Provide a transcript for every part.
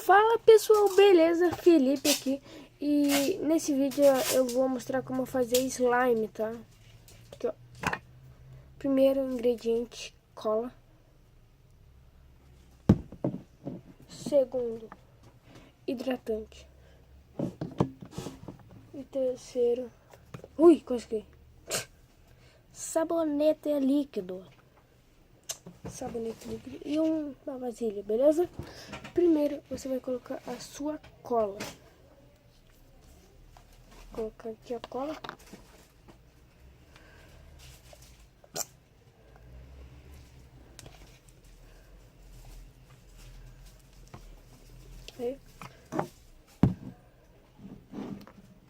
Fala pessoal, beleza? Felipe aqui. E nesse vídeo eu vou mostrar como fazer slime, tá? Aqui, ó. Primeiro ingrediente, cola. Segundo, hidratante. E terceiro, consegui. Sabonete líquido. Sabonete líquido e uma vasilha, beleza? Primeiro você vai colocar a sua cola. Vou colocar aqui a cola. Aí.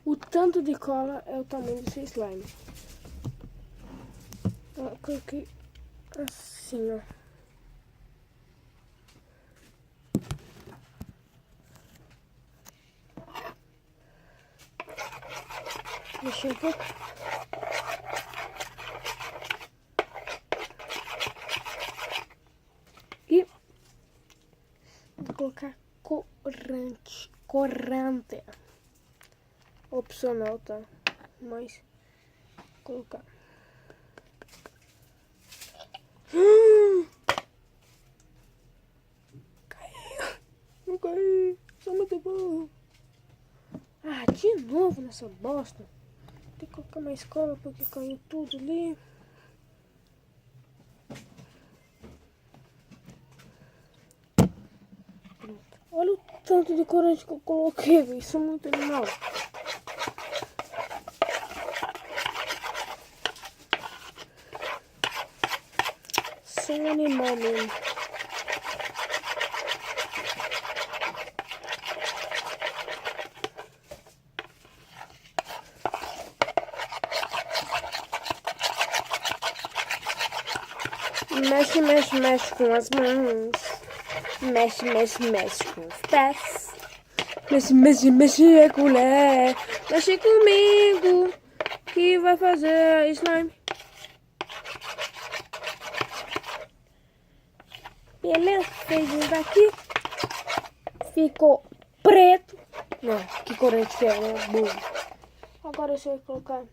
O tanto de cola é o tamanho do seu slime. Eu coloquei assim, ó. Deixa um pouco. E vou colocar corante. Opcional, tá? Mas vou colocar. Caiu. Não caiu. Sou muito bom. Ah, de novo nessa bosta. Tem que colocar mais cola porque caiu tudo ali. Pronto. Olha o tanto de corante que eu coloquei, isso é muito animal. Sem animal mesmo. Mexe, mexe, mexe com as mãos. Mexe, mexe, mexe com os pés. Mexe, mexe, mexe a colher. Mexe comigo que vai fazer slime. Beleza? Fez isso daqui. Ficou preto. Não, que corante que é, né? Burro. Agora você vai colocar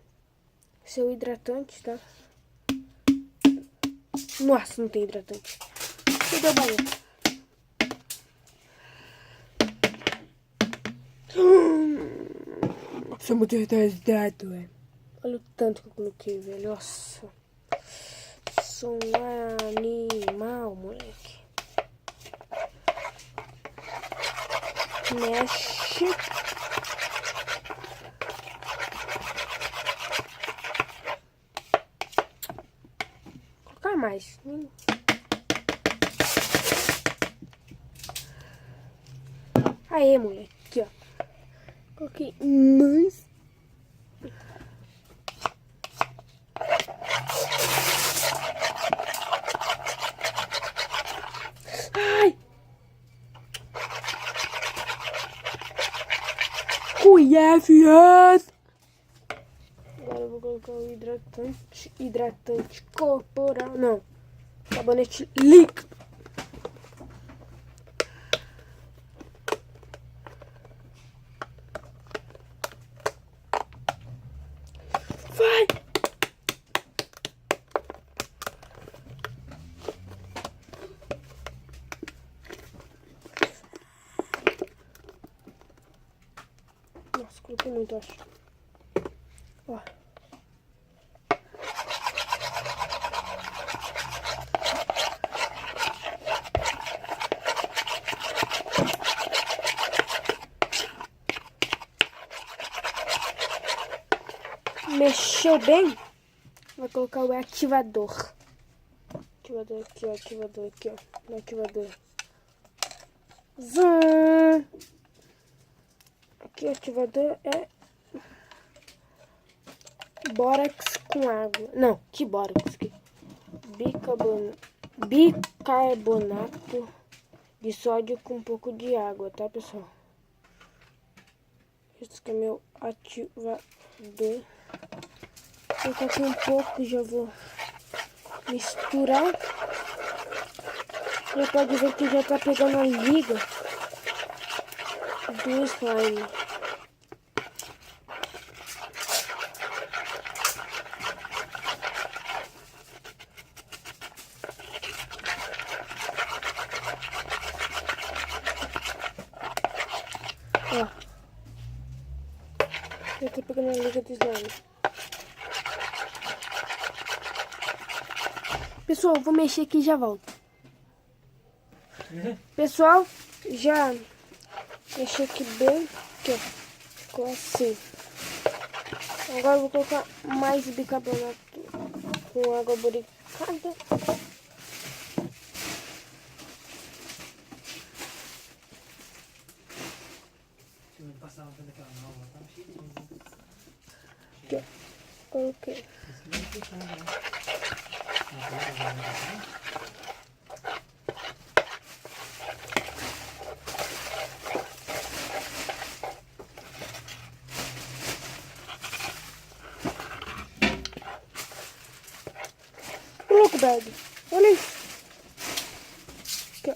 seu hidratante, tá? Nossa, não tem hidratante. Cadê o banho? Sou muito retardado, velho. Olha o tanto que eu coloquei, velho. Nossa. Sou um animal, moleque. Mexe. Vou colocar mais. Aê, moleque. Aqui, ó. Coloquei mais. Ai! Cuiafias! Agora eu vou colocar o hidratante corporal. Não. Sabonete líquido. Vai! Nossa, coloquei muito, acho. Ó. Mexeu bem? Vai colocar o ativador. Ativador aqui, ó. Ativador aqui, ó. No ativador. Zum! Aqui o ativador é bórax com água. Não, que bórax? Bicarbonato de sódio com um pouco de água, tá, pessoal? Esse aqui é meu ativador. Eu coloquei um pouco, já vou misturar. Já pode ver que já tá pegando a liga. do slime. Ó. Eu tô pegando a liga do slime. Pessoal, vou mexer aqui e já volto. Pessoal, já mexi aqui bem. Aqui, ó. Ficou assim. Agora eu vou colocar mais bicarbonato com água boricada. Aqui, ó. Coloquei. Louco, Bag. Olha isso. Aqui, ó.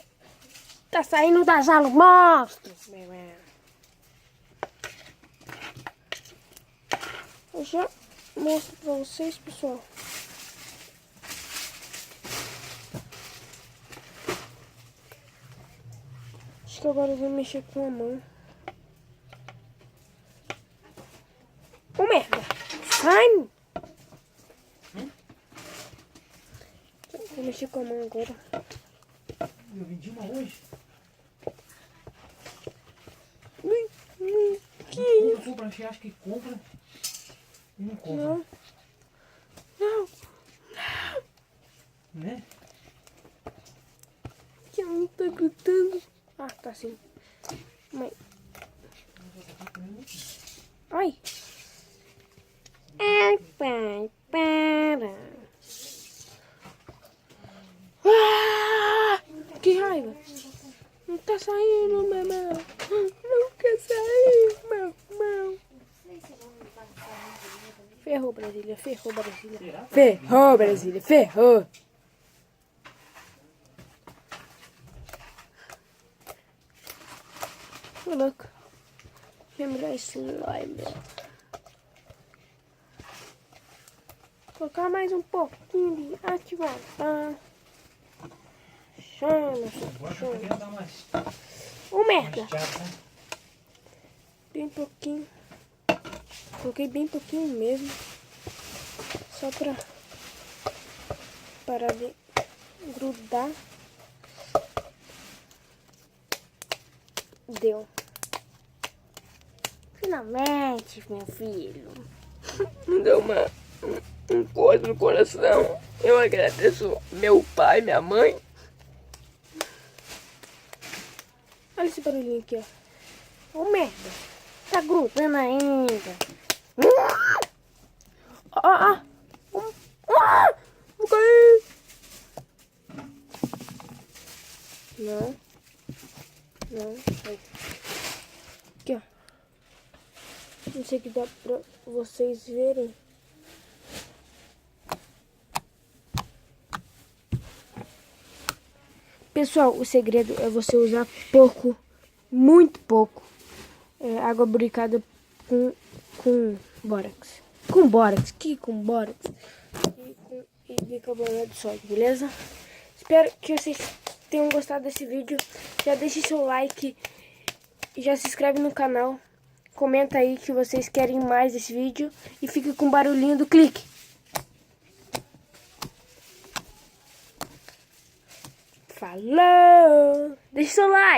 Tá saindo da sala, monstro. Eu já mostro pra vocês, pessoal. Acho que agora eu vou mexer com a mão. Ô, merda! Sai! Vou mexer com a mão agora. Eu vendi uma hoje. Que Compra, acha que compra e não compra. Não. Não. Né? Que não tá gritando. Ah, tá sim. Mãe. Ai. Ai, pai, para. Ah, que raiva. Não tá saindo, mamão. Não quer sair, mamão. Ferrou, Brasília. Ferrou, Brasília. Será? Ferrou, Brasília. Ferrou. Ô, louco. Lembrar slime. Colocar mais um pouquinho de ativação. Chama, Agora chama. eu queria dar mais Ô, merda. chata, né? Bem pouquinho. Coloquei bem pouquinho mesmo. Só pra parar de grudar. Deu. Finalmente, meu filho. Me deu um corte no coração. Eu agradeço meu pai, minha mãe. Olha esse barulhinho aqui, ó. Ô, merda. Tá grudando ainda. Vou cair. Não. Não. Aí. Aqui, ó. Não sei que dá pra vocês verem. Pessoal, o segredo é você usar pouco, muito pouco, água boricada com bórax. Com bórax, com bórax e bicarbonato de sódio, beleza? Espero que vocês tenham gostado desse vídeo. Já deixe seu like, já se inscreve no canal, comenta aí que vocês querem mais desse vídeo e fica com o barulhinho do clique. Falou! Deixa seu like!